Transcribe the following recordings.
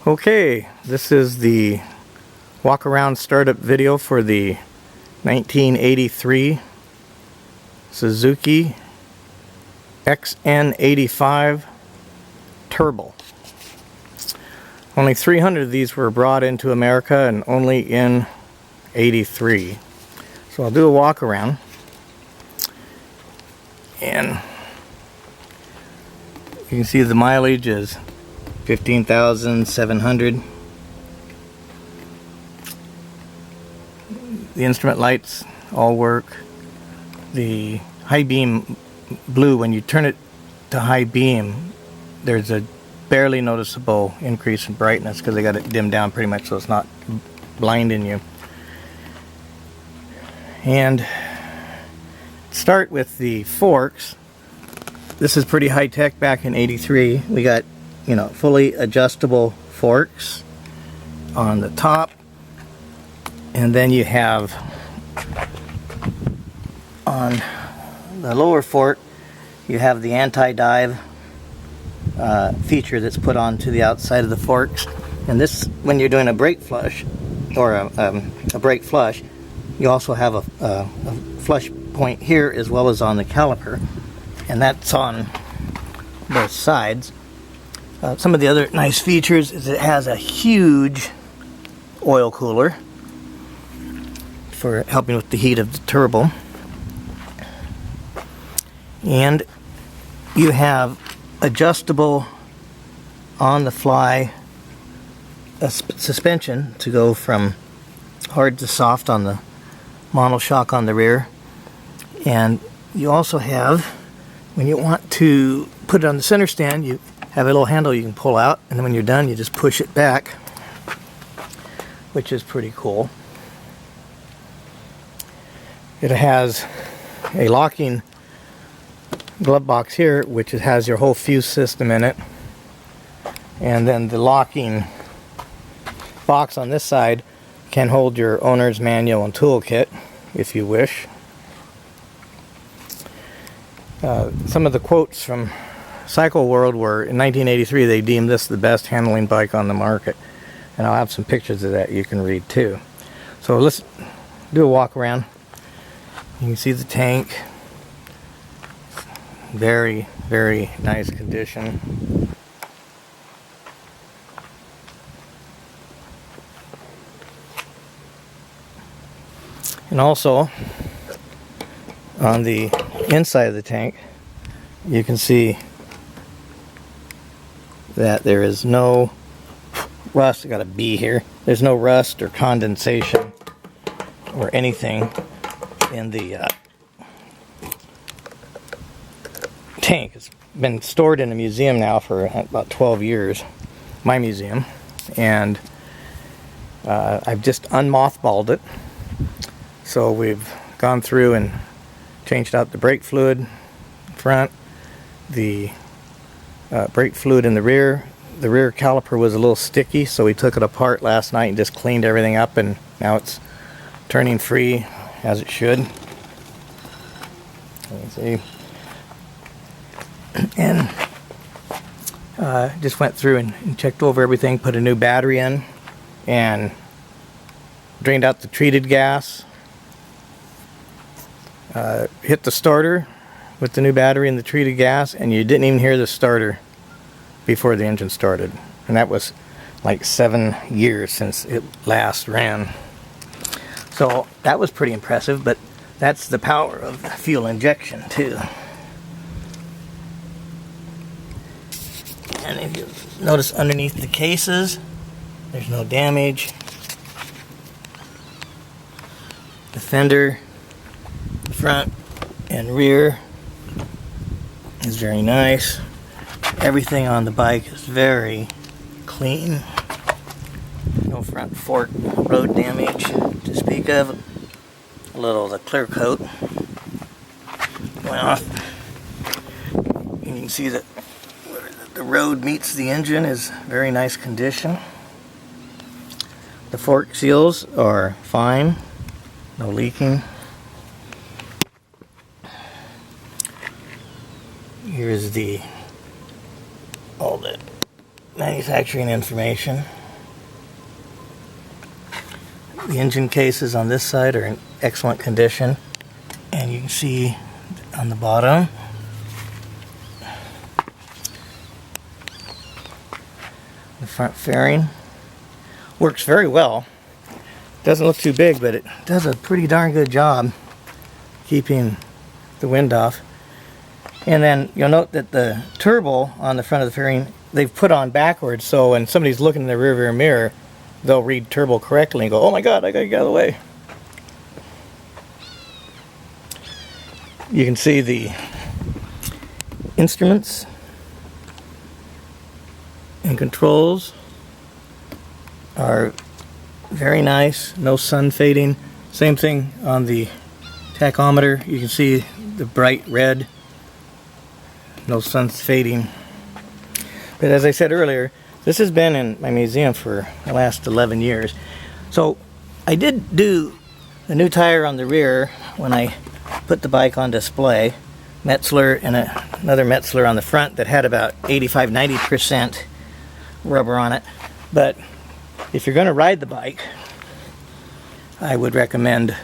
Okay, this is the walk around startup video for the 1983 Suzuki XN85 Turbo. Only 300 of these were brought into America and only in 83. So I'll do a walk around and you can see the mileage is 15,700. The instrument lights all work. The high beam blue, when you turn it to high beam, there's a barely noticeable increase in brightness because they got it dimmed down pretty much so it's not blinding you. And start with the forks. This is pretty high tech. Back in 83 we got, you know, fully adjustable forks on the top, and then you have on the lower fork you have the anti-dive feature that's put onto the outside of the forks. And this, when you're doing a brake flush or a brake flush, you also have a flush point here as well as on the caliper, and that's on both sides. Some of the other nice features is it has a huge oil cooler for helping with the heat of the turbo, and you have adjustable on the fly suspension to go from hard to soft on the monoshock on the rear. And you also have, when you want to put it on the center stand, you have a little handle you can pull out, and then when you're done you just push it back, which is pretty cool. It has a locking glove box here which has your whole fuse system in it, and then the locking box on this side can hold your owner's manual and toolkit if you wish. Some of the quotes from Cycle World were, in 1983 they deemed this the best handling bike on the market, and I'll have some pictures of that you can read too. So let's do a walk around. You can see the tank, very, very nice condition. And also on the inside of the tank you can see that there is no rust. I got a B here. There's no rust or condensation or anything in the tank. It's been stored in a museum now for about 12 years, my museum, and I've just unmothballed it. So we've gone through and changed out the brake fluid front, the brake fluid in the rear. The rear caliper was a little sticky, so we took it apart last night and just cleaned everything up, and now it's turning free as it should. Let me see. And just went through and checked over everything, put a new battery in, and drained out the treated gas. Hit the starter with the new battery and the treated gas, and you didn't even hear the starter before the engine started. And that was like 7 years since it last ran. So that was pretty impressive, but that's the power of fuel injection too. And if you notice underneath the cases, there's no damage. The fender, front and rear, is very nice. Everything on the bike is very clean. No front fork road damage to speak of. A little of the clear coat went off. And you can see that where the road meets the engine is very nice condition. The fork seals are fine, no leaking. Here's all the manufacturing information. The engine cases on this side are in excellent condition, and you can see on the bottom the front fairing works very well. Doesn't look too big, but it does a pretty darn good job keeping the wind off. And then you'll note that the turbo on the front of the fairing they've put on backwards, so when somebody's looking in the rear mirror, they'll read turbo correctly and go, oh my god, I gotta get out of the way. You can see the instruments and controls are very nice, no sun fading. Same thing on the tachometer, you can see the bright red, no sun fading. But as I said earlier, this has been in my museum for the last 11 years. So I did do the new tire on the rear when I put the bike on display. Metzler and another Metzler on the front that had about 85-90% rubber on it. But if you're going to ride the bike, I would recommend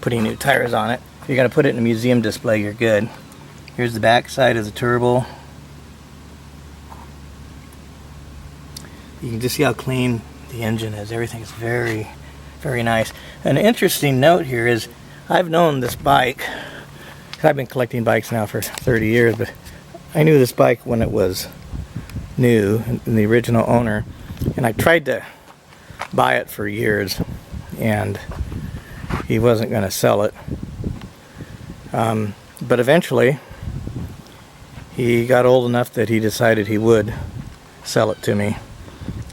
putting new tires on it. If you're going to put it in a museum display, you're good. Here's the back side of the turbo. You can just see how clean the engine is. Everything is very, very nice. An interesting note here is I've known this bike, I've been collecting bikes now for 30 years, but I knew this bike when it was new and the original owner, and I tried to buy it for years and he wasn't going to sell it. But eventually he got old enough that he decided he would sell it to me.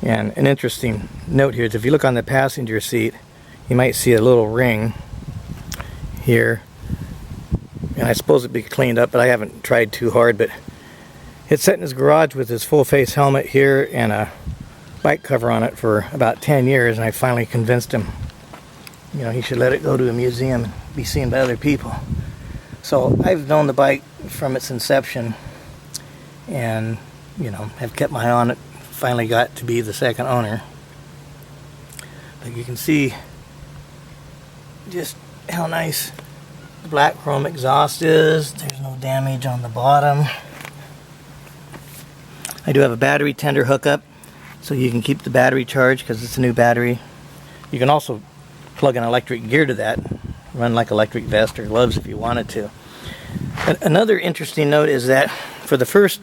And an interesting note here is if you look on the passenger seat, you might see a little ring here. And I suppose it'd be cleaned up, but I haven't tried too hard. But it's set in his garage with his full face helmet here and a bike cover on it for about 10 years. And I finally convinced him, you know, he should let it go to a museum and be seen by other people. So I've known the bike from its inception and, you know, have kept my eye on it. Finally got to be the second owner. But you can see just how nice the black chrome exhaust is. There's no damage on the bottom. I do have a battery tender hookup so you can keep the battery charged because it's a new battery. You can also plug an electric gear to that, run like electric vest or gloves if you wanted to. Another interesting note is that for the first,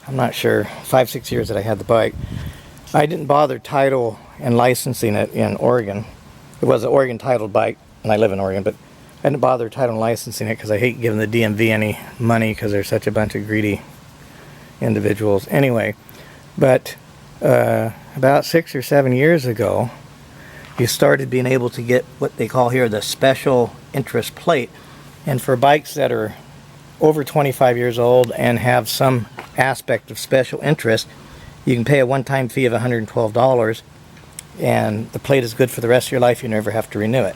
I'm not sure, 5-6 years that I had the bike, I didn't bother title and licensing it in Oregon. It was an Oregon titled bike, and I live in Oregon, but I didn't bother title and licensing it because I hate giving the DMV any money because they're such a bunch of greedy individuals. Anyway, but about 6 or 7 years ago, you started being able to get what they call here the special interest plate. And for bikes that are over 25 years old and have some aspect of special interest, you can pay a one-time fee of $112 and the plate is good for the rest of your life. You never have to renew it.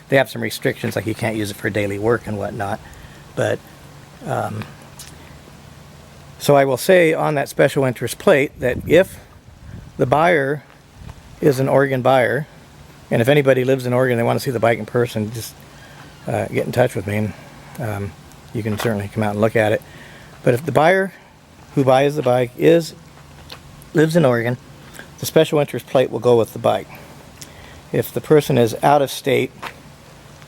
They have some restrictions, like you can't use it for daily work and whatnot, but so I will say on that special interest plate that if the buyer is an Oregon buyer, and if anybody lives in Oregon and they want to see the bike in person, just get in touch with me and you can certainly come out and look at it. But if the buyer who buys the bike lives in Oregon, the special interest plate will go with the bike. If the person is out of state,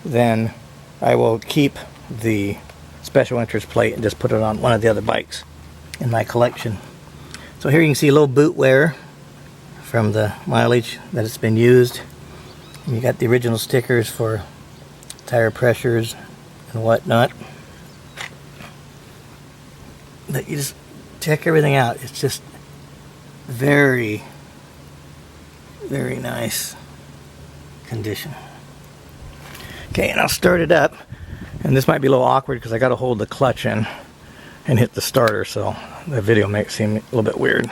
then I will keep the special interest plate and just put it on one of the other bikes in my collection. So here you can see a little boot wear from the mileage that it's been used. And you got the original stickers for tire pressures and whatnot. But you just check everything out. It's just very, very nice condition. Okay, and I'll start it up. And this might be a little awkward because I got to hold the clutch in and hit the starter, so the video may seem a little bit weird.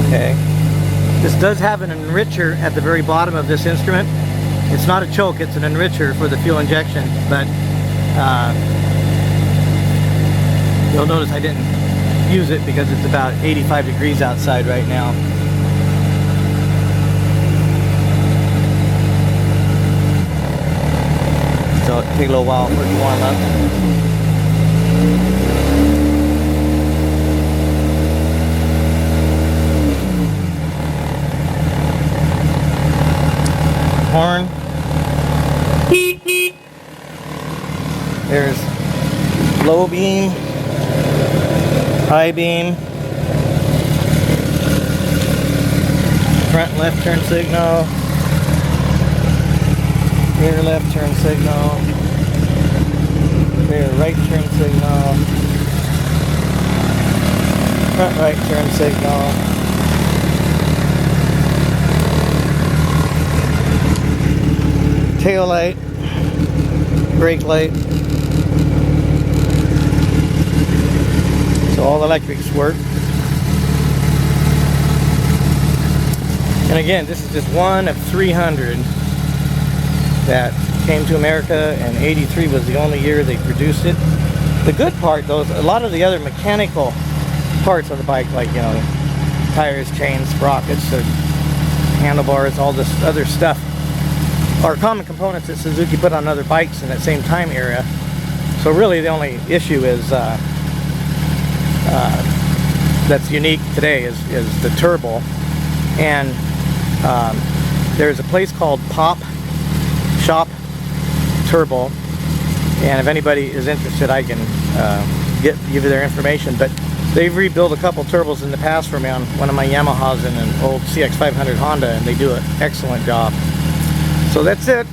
Okay. This does have an enricher at the very bottom of this instrument. It's not a choke, it's an enricher for the fuel injection, but You'll notice I didn't use it because it's about 85 degrees outside right now. So it'll take a little while for it to warm up. Horn. There's low beam, high beam, front and left turn signal, rear left turn signal, rear right turn signal, front right turn signal, tail light, brake light. So all electrics work. And again, this is just one of 300 that came to America, and 83 was the only year they produced it. The good part though is a lot of the other mechanical parts of the bike, like, you know, tires, chains, sprockets, handlebars, all this other stuff, are common components that Suzuki put on other bikes in that same time era. So really the only issue is that's unique today is the turbo. And there's a place called Pop Shop Turbo, and if anybody is interested, I can give you their information. But they've rebuilt a couple turbos in the past for me on one of my Yamahas and an old CX500 Honda, and they do an excellent job. So that's it.